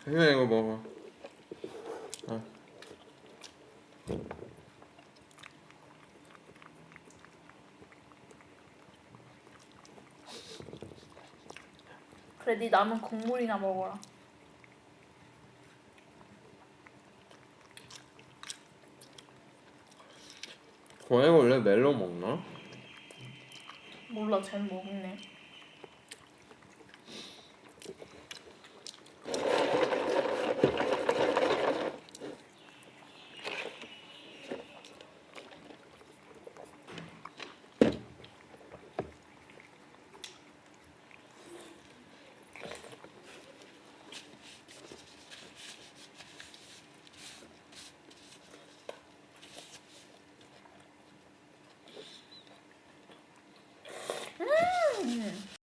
그냥 이거 먹어. 아. 그래, 네 남은 국물이나 먹어라. 고양이가 원래 멜론 먹나? 몰라, 쟤는 먹네.